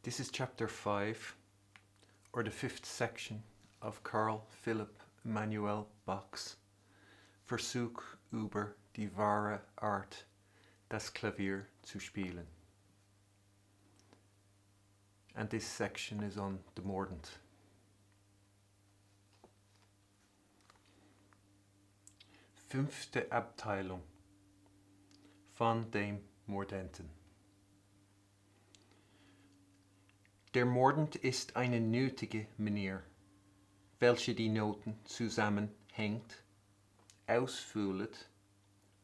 This is chapter 5, or the 5th section of Carl Philipp Emanuel Bach's Versuch über die wahre Art, das Klavier zu spielen. And this section is on the Mordent. Fünfte Abteilung von dem Mordenten. Der Mordent ist eine nötige Manier, welche die Noten zusammenhängt, ausfüllt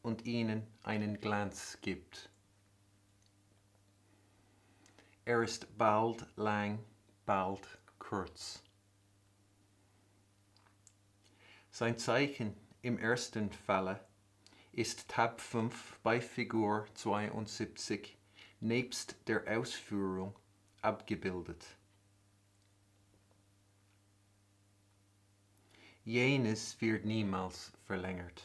und ihnen einen Glanz gibt. Ist bald lang, bald kurz. Sein Zeichen im ersten Falle ist Tab 5 bei Figur 72 nebst der Ausführung abgebildet. Jenes wird niemals verlängert,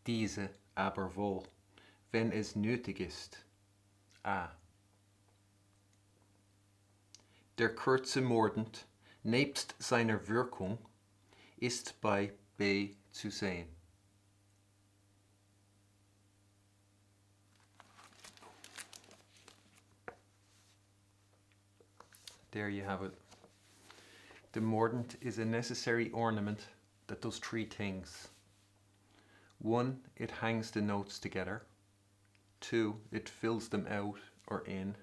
diese aber wohl, wenn es nötig ist. A. Der kurze Mordent, nebst seiner Wirkung, ist bei B zu sehen. There you have it. The Mordent is a necessary ornament that does three things. 1, it hangs the notes together. 2, it fills them out or in.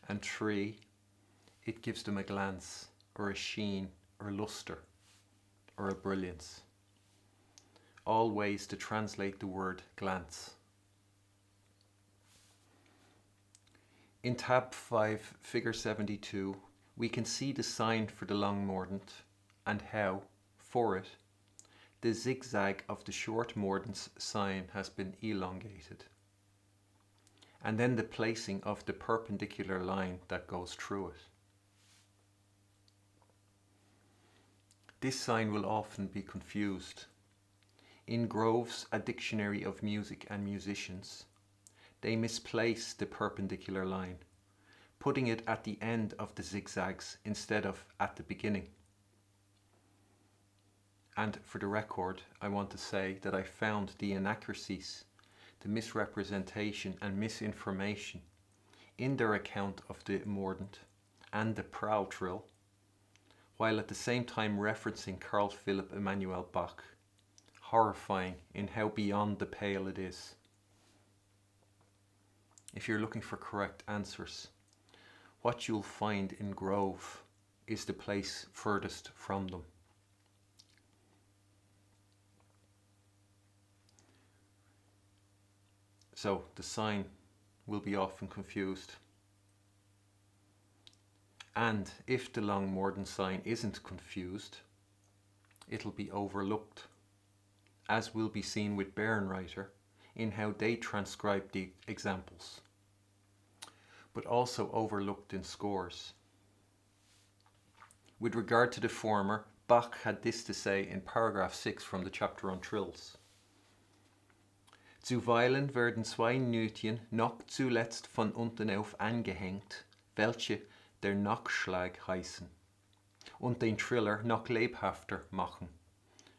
And 3, it gives them a glance or a sheen or luster or a brilliance. All ways to translate the word glance. In tab 5, figure 72, we can see the sign for the long mordent and how, for it, the zigzag of the short mordent's sign has been elongated, and then the placing of the perpendicular line that goes through it. This sign will often be confused. In Grove's A Dictionary of Music and Musicians, they misplace the perpendicular line, putting it at the end of the zigzags instead of at the beginning. And for the record, I want to say that I found the inaccuracies, the misrepresentation and misinformation in their account of the Mordent and the Prowl Trill, while at the same time referencing Carl Philipp Emanuel Bach, horrifying in how beyond the pale it is. If you're looking for correct answers, what you'll find in Grove is the place furthest from them. So the sign will be often confused. And if the long Mordent sign isn't confused, it'll be overlooked, as will be seen with Bärenreiter in how they transcribe the examples, but also overlooked in scores. With regard to the former, Bach had this to say in paragraph 6 from the chapter on trills. Zuweilen werden zwei Nötchen noch zuletzt von unten auf angehängt, welche der Nachschlag heißen, und den Triller noch lebhafter machen.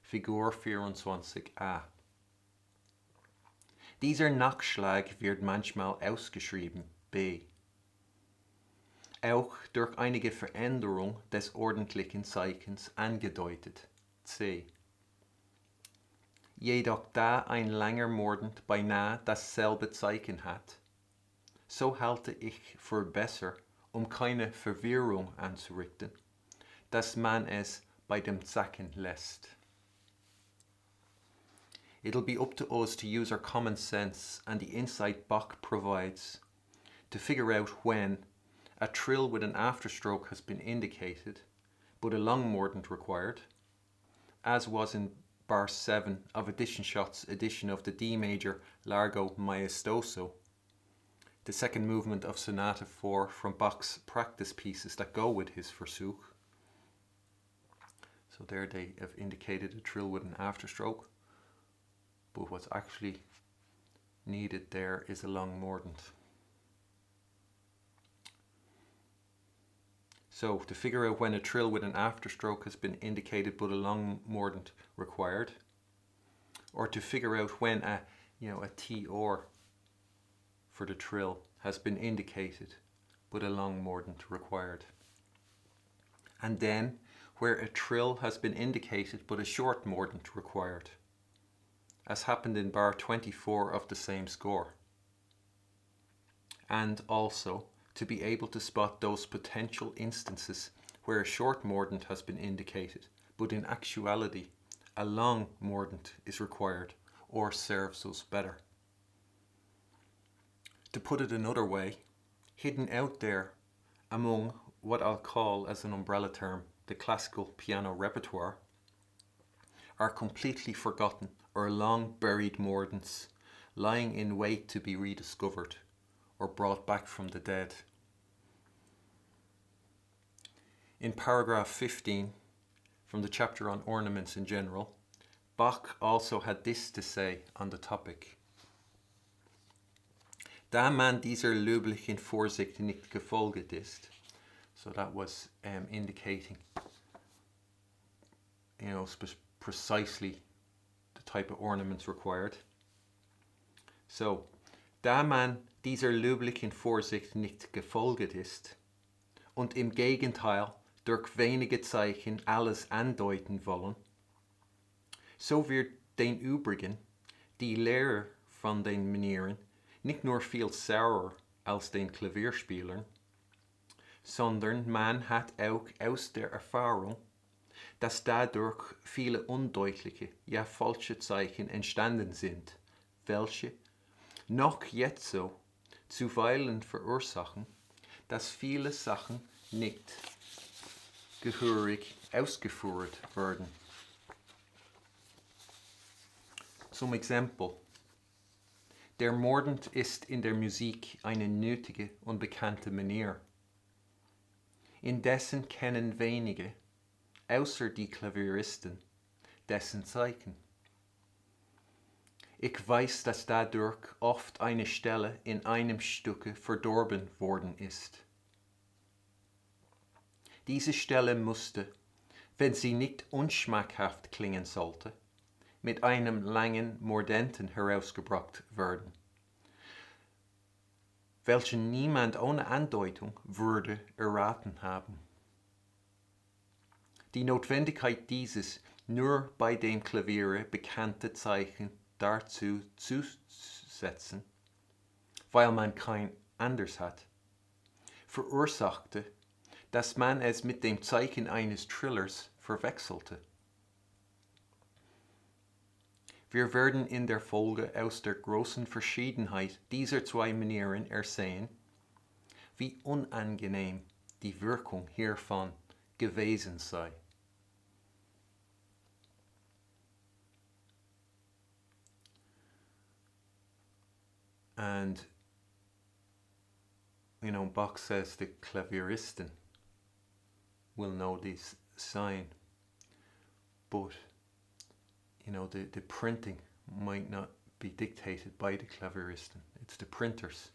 Figur 24a. Dieser Nachschlag wird manchmal ausgeschrieben, B. Auch durch einige Veränderung des ordentlichen Zeichens angedeutet, C. Jedoch da ein langer Mordent beinahe dasselbe Zeichen hat, so halte ich für besser, keine Verwirrung anzurichten, dass man es bei dem Zacken lässt. It'll be up to us to use our common sense and the insight Bach provides to figure out when a trill with an afterstroke has been indicated, but a long mordent required, as was in bar 7 of Editionschot's edition of the D major Largo Maestoso, the second movement of Sonata 4 from Bach's practice pieces that go with his Versuch. So there they have indicated a trill with an afterstroke, but what's actually needed there is a long mordent. So to figure out when a trill with an afterstroke has been indicated but a long mordent required, or to figure out when a TR for the trill has been indicated but a long mordent required. And then where a trill has been indicated but a short mordent required, as happened in bar 24 of the same score. And also to be able to spot those potential instances where a short mordent has been indicated, but in actuality a long mordent is required or serves us better. To put it another way, hidden out there among what I'll call as an umbrella term the classical piano repertoire are completely forgotten or long buried mordents lying in wait to be rediscovered or brought back from the dead. In paragraph 15 from the chapter on ornaments in general, Bach also had this to say on the topic. Da man dieser löblichen Vorsicht nicht gefolget ist. So that was indicating, precisely the type of ornaments required. So, da man dieser löblichen Vorsicht nicht gefolget ist und im Gegenteil durch wenige Zeichen alles andeuten wollen, so wird den übrigen die Lehre von den Manieren nicht nur viel saurer als den Klavierspielern, sondern man hat auch aus der Erfahrung, dass dadurch viele undeutliche, ja falsche Zeichen entstanden sind, welche noch jetzt so zuweilen verursachen, dass viele Sachen nicht gehörig ausgeführt werden. Zum Exempel. Der Mordent ist in der Musik eine nötige und bekannte Manier. Indessen kennen wenige, außer die Klavieristen, dessen Zeichen. Ich weiß, dass dadurch oft eine Stelle in einem Stücke verdorben worden ist. Diese Stelle musste, wenn sie nicht unschmackhaft klingen sollte, mit einem langen Mordenten herausgebracht werden, welchen niemand ohne Andeutung würde erraten haben. Die Notwendigkeit dieses nur bei dem Klaviere bekannte Zeichen dazu zu setzen, weil man kein anderes hat, verursachte, dass man es mit dem Zeichen eines Trillers verwechselte. Wir werden in der Folge aus der großen Verschiedenheit dieser zwei Manieren ersehen, wie unangenehm die Wirkung hiervon gewesen sei. And, Bach says the Klavieristen will know this sign, but, the printing might not be dictated by the Klavieristen. It's the printers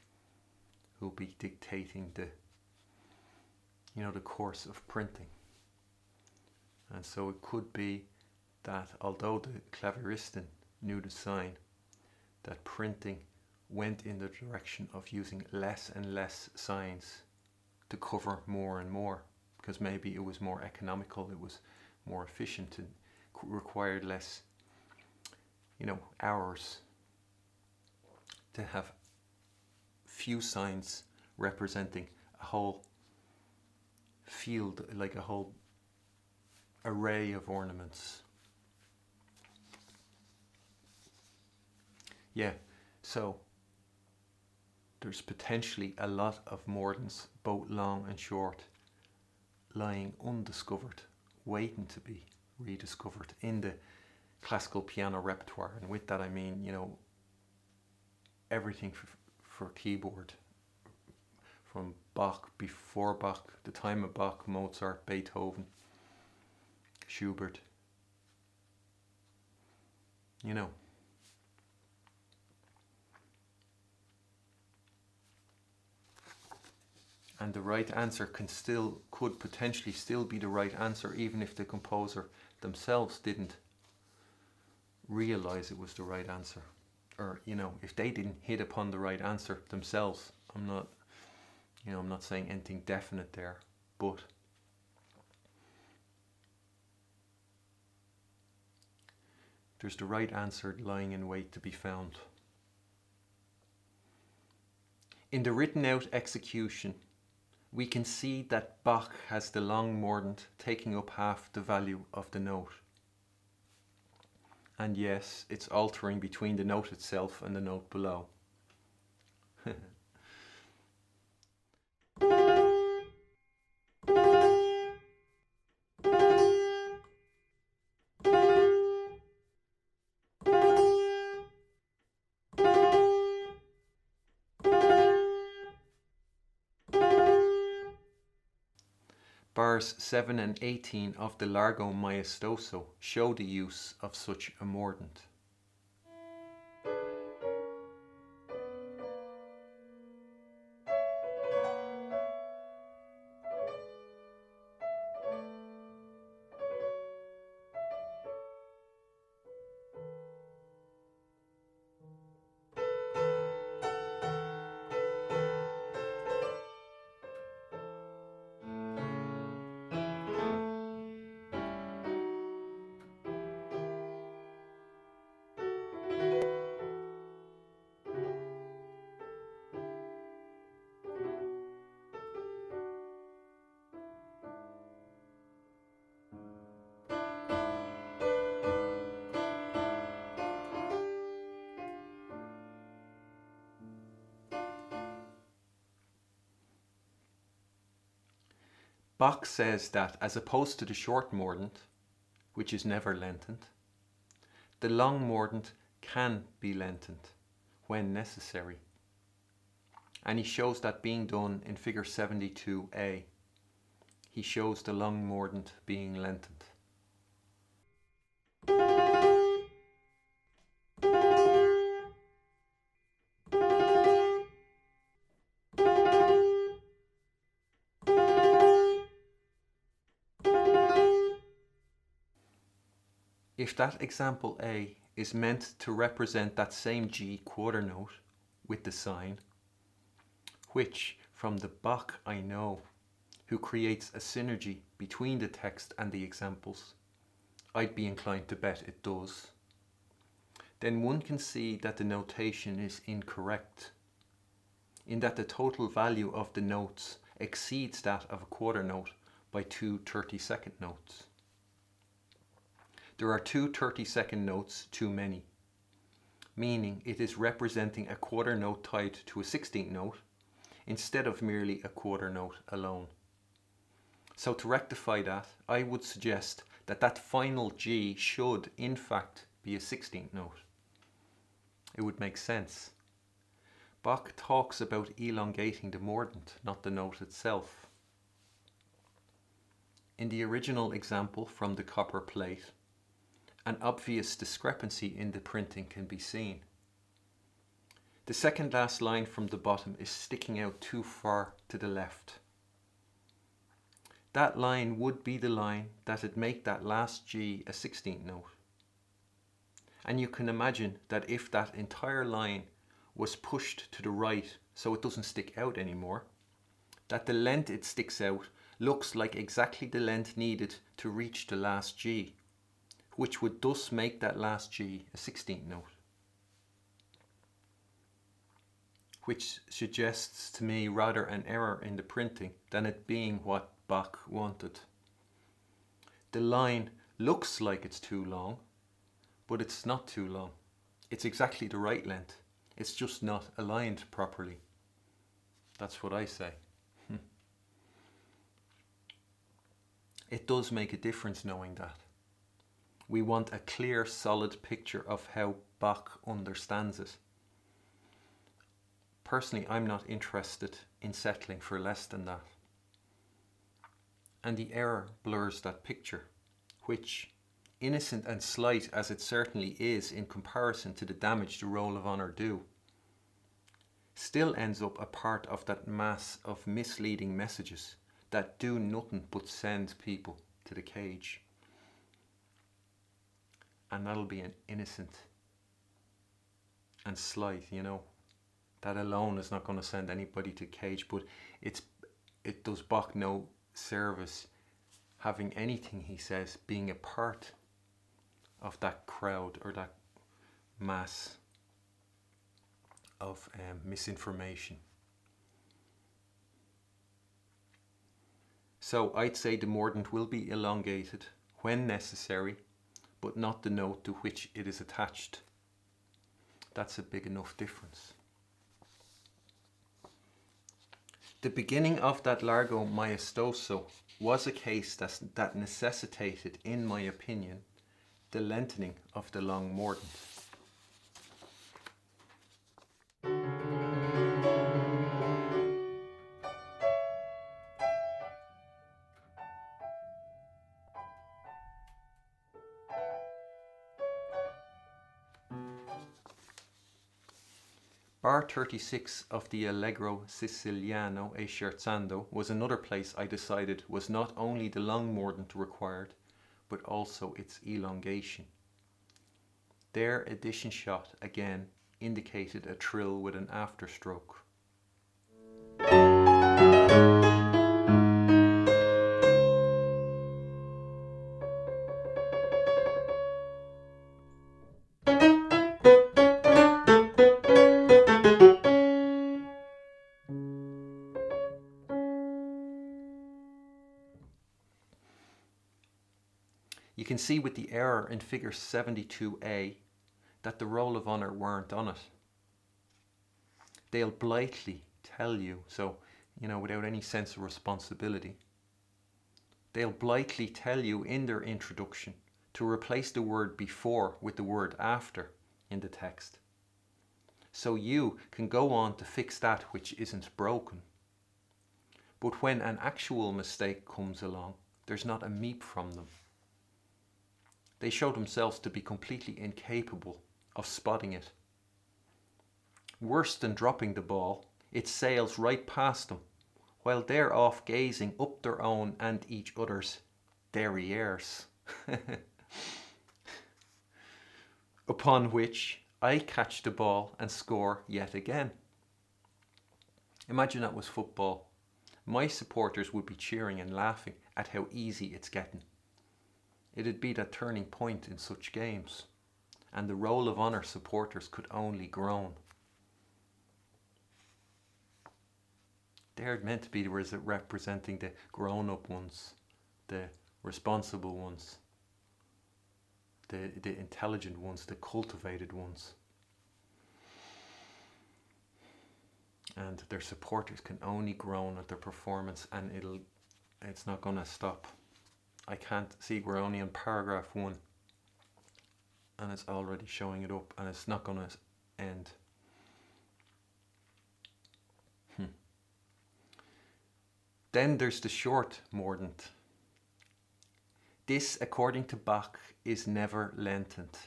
who'll be dictating the course of printing. And so it could be that although the Klavieristen knew the sign, that printing went in the direction of using less and less signs to cover more and more, because maybe it was more economical, it was more efficient, and required less, hours to have few signs representing a whole field, like a whole array of ornaments. Yeah, so there's potentially a lot of mordents, both long and short, lying undiscovered, waiting to be rediscovered in the classical piano repertoire. And with that I mean, everything for keyboard, from Bach, before Bach, the time of Bach, Mozart, Beethoven, Schubert, And the right answer could potentially still be the right answer, even if the composer themselves didn't realize it was the right answer. Or, if they didn't hit upon the right answer themselves. I'm not saying anything definite there, but there's the right answer lying in wait to be found. In the written out execution, we can see that Bach has the long mordent taking up half the value of the note. And yes, it's altering between the note itself and the note below. Bars 7 and 18 of the Largo Maestoso show the use of such a mordent. Bach says that, as opposed to the short mordent, which is never lengthened, the long mordent can be lengthened when necessary. And he shows that being done in figure 72a. He shows the long mordent being lengthened. If that example A is meant to represent that same G quarter note with the sign, which from the Bach I know, who creates a synergy between the text and the examples, I'd be inclined to bet it does, then one can see that the notation is incorrect, in that the total value of the notes exceeds that of a quarter note by 2 30-second notes. There are 2 30-second notes too many, meaning it is representing a quarter note tied to a 16th note instead of merely a quarter note alone. So to rectify that, I would suggest that that final G should in fact be a 16th note. It would make sense. Bach talks about elongating the mordent, not the note itself. In the original example from the copper plate, an obvious discrepancy in the printing can be seen. The second last line from the bottom is sticking out too far to the left. That line would be the line that'd make that last G a 16th note. And you can imagine that if that entire line was pushed to the right so it doesn't stick out anymore, that the length it sticks out looks like exactly the length needed to reach the last G, which would thus make that last G a 16th note. Which suggests to me rather an error in the printing than it being what Bach wanted. The line looks like it's too long, but it's not too long. It's exactly the right length. It's just not aligned properly. That's what I say. It does make a difference knowing that. We want a clear, solid picture of how Bach understands it. Personally, I'm not interested in settling for less than that. And the error blurs that picture, which, innocent and slight as it certainly is in comparison to the damage the Roll of Honour do, still ends up a part of that mass of misleading messages that do nothing but send people to the cage. And that'll be an innocent and slight, you know. That alone is not going to send anybody to cage, but it does Bach no service having anything he says being a part of that crowd or that mass of misinformation. So I'd say the mordent will be elongated when necessary, but not the note to which it is attached. That's a big enough difference. The beginning of that largo maestoso was a case that necessitated, in my opinion, the lengthening of the long mordent. Bar 36 of the Allegro Siciliano e Scherzando was another place I decided was not only the long mordent required, but also its elongation. Their addition shot again indicated a trill with an afterstroke. You can see with the error in figure 72A that the roll of honour weren't on it. They'll blithely tell you, so, you know, without any sense of responsibility, they'll blithely tell you in their introduction to replace the word before with the word after in the text. So you can go on to fix that which isn't broken. But when an actual mistake comes along, there's not a meep from them. They show themselves to be completely incapable of spotting it. Worse than dropping the ball, it sails right past them, while they're off gazing up their own and each other's derrieres. Upon which I catch the ball and score yet again. Imagine that was football. My supporters would be cheering and laughing at how easy it's getting. It'd be that turning point in such games, and the roll of honour supporters could only groan. They're meant to be representing the grown-up ones, the responsible ones, the intelligent ones, the cultivated ones. And their supporters can only groan at their performance, and it's not going to stop. I can't see, we're only on paragraph 1 and it's already showing it up, and it's not going to end. Then there's the short mordent. This, according to Bach, is never lengthened.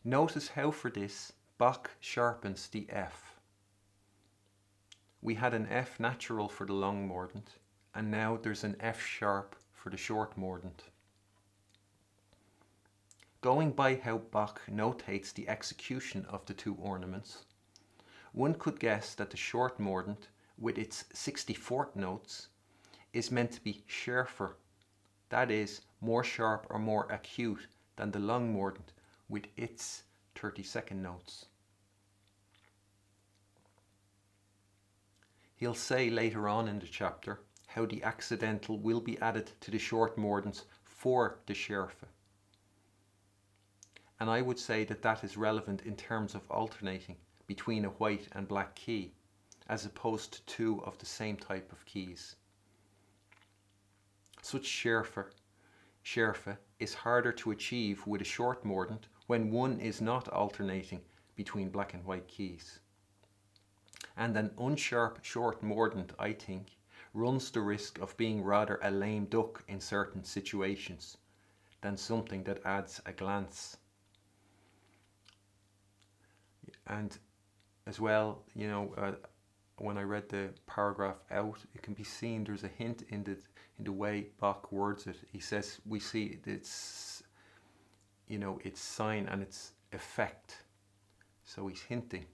Notice how for this Bach sharpens the F. We had an F natural for the long mordent, and now there's an F sharp for the short mordent. Going by how Bach notates the execution of the two ornaments, one could guess that the short mordent, with its 64th notes, is meant to be schärfer, that is, more sharp or more acute than the long mordent with its 32nd notes. He'll say later on in the chapter how the accidental will be added to the short mordents for the schärfe. And I would say that that is relevant in terms of alternating between a white and black key, as opposed to two of the same type of keys. Such schärfe is harder to achieve with a short mordent when one is not alternating between black and white keys. And an unsharp short mordent, I think, runs the risk of being rather a lame duck in certain situations than something that adds a glance. And as well, when I read the paragraph out, it can be seen there's a hint in the way Bach words it. He says we see it's its sign and its effect. So he's hinting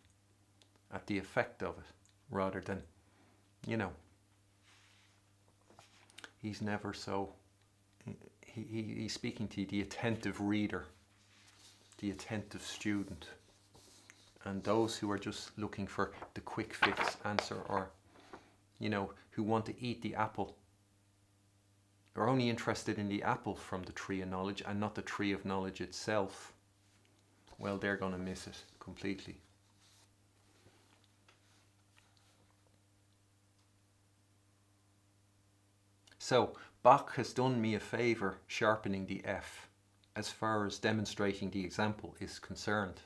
at the effect of it rather than, he's never so. He's speaking to the attentive reader, the attentive student, and those who are just looking for the quick fix answer, or who want to eat the apple, are only interested in the apple from the tree of knowledge and not the tree of knowledge itself. Well, they're going to miss it completely. So Bach has done me a favour sharpening the F as far as demonstrating the example is concerned.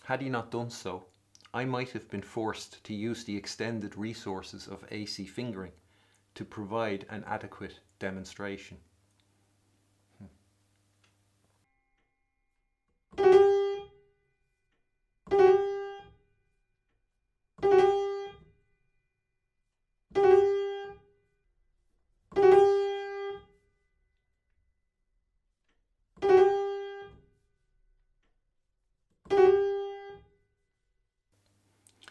Had he not done so, I might have been forced to use the extended resources of AC fingering to provide an adequate demonstration.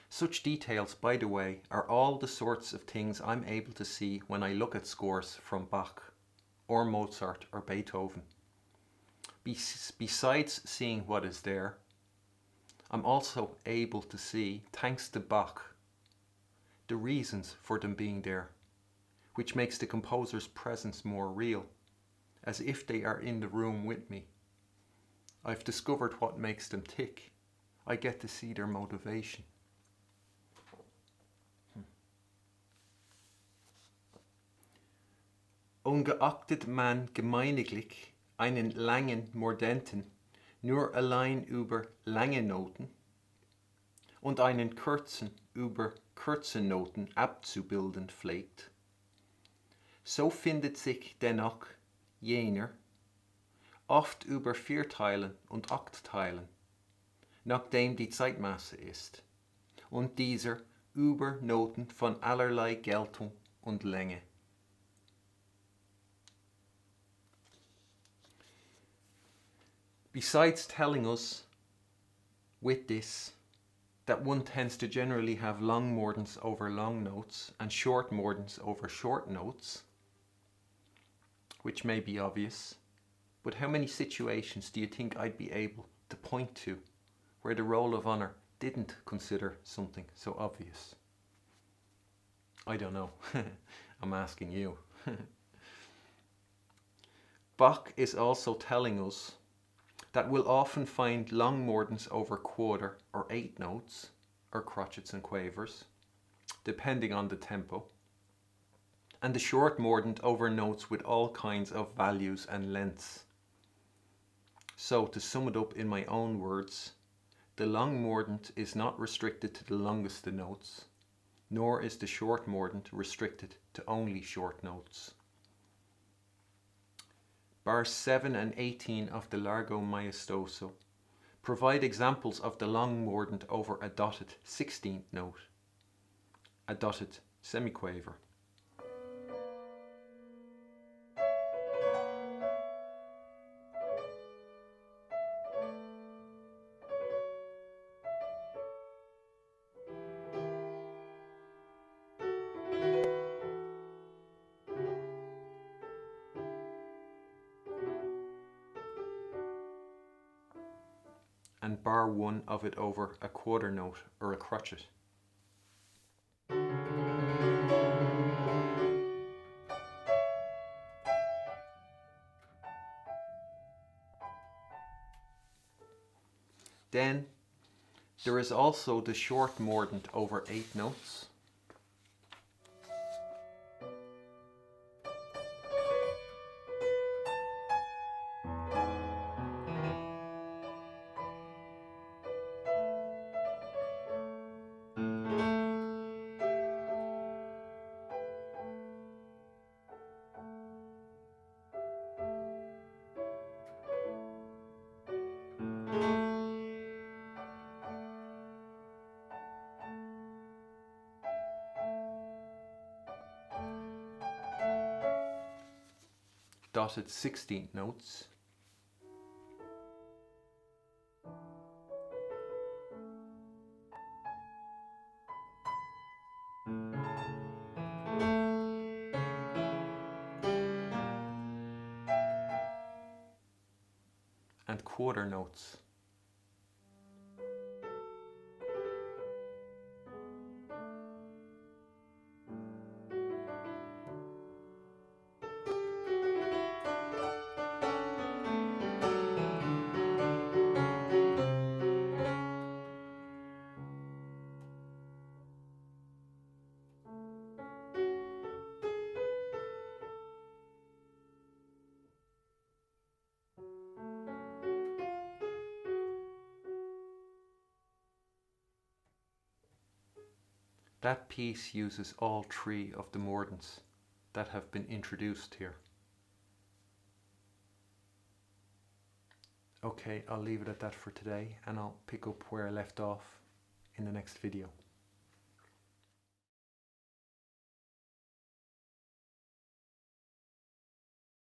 Such details, by the way, are all the sorts of things I'm able to see when I look at scores from Bach, or Mozart, or Beethoven. Besides seeing what is there, I'm also able to see, thanks to Bach, the reasons for them being there, which makes the composer's presence more real, as if they are in the room with me. I've discovered what makes them tick. I get to see their motivation. Ungeachtet man gemeiniglich einen langen Mordenten nur allein über lange Noten und einen kurzen über kurze Noten abzubilden pflegt, so findet sich dennoch jener oft über Vierteilen und Aktteilen, nachdem die Zeitmasse ist, und dieser über Noten von allerlei Geltung und Länge. Besides telling us with this that one tends to generally have long mordents over long notes and short mordents over short notes, which may be obvious, but how many situations do you think I'd be able to point to where the roll of honour didn't consider something so obvious? I don't know. I'm asking you. Bach is also telling us that we'll often find long mordents over quarter or 8 notes, or crotchets and quavers, depending on the tempo, and the short mordent over notes with all kinds of values and lengths. So, to sum it up in my own words, the long mordent is not restricted to the longest of notes, nor is the short mordent restricted to only short notes. Bars 7 and 18 of the Largo Maestoso provide examples of the long mordent over a dotted 16th note, a dotted semiquaver. And bar 1 of it over a quarter note or a crotchet. Then there is also the short mordent over 8 notes. dotted 16th notes. And quarter notes. That piece uses all three of the mordents that have been introduced here. Okay, I'll leave it at that for today, and I'll pick up where I left off in the next video.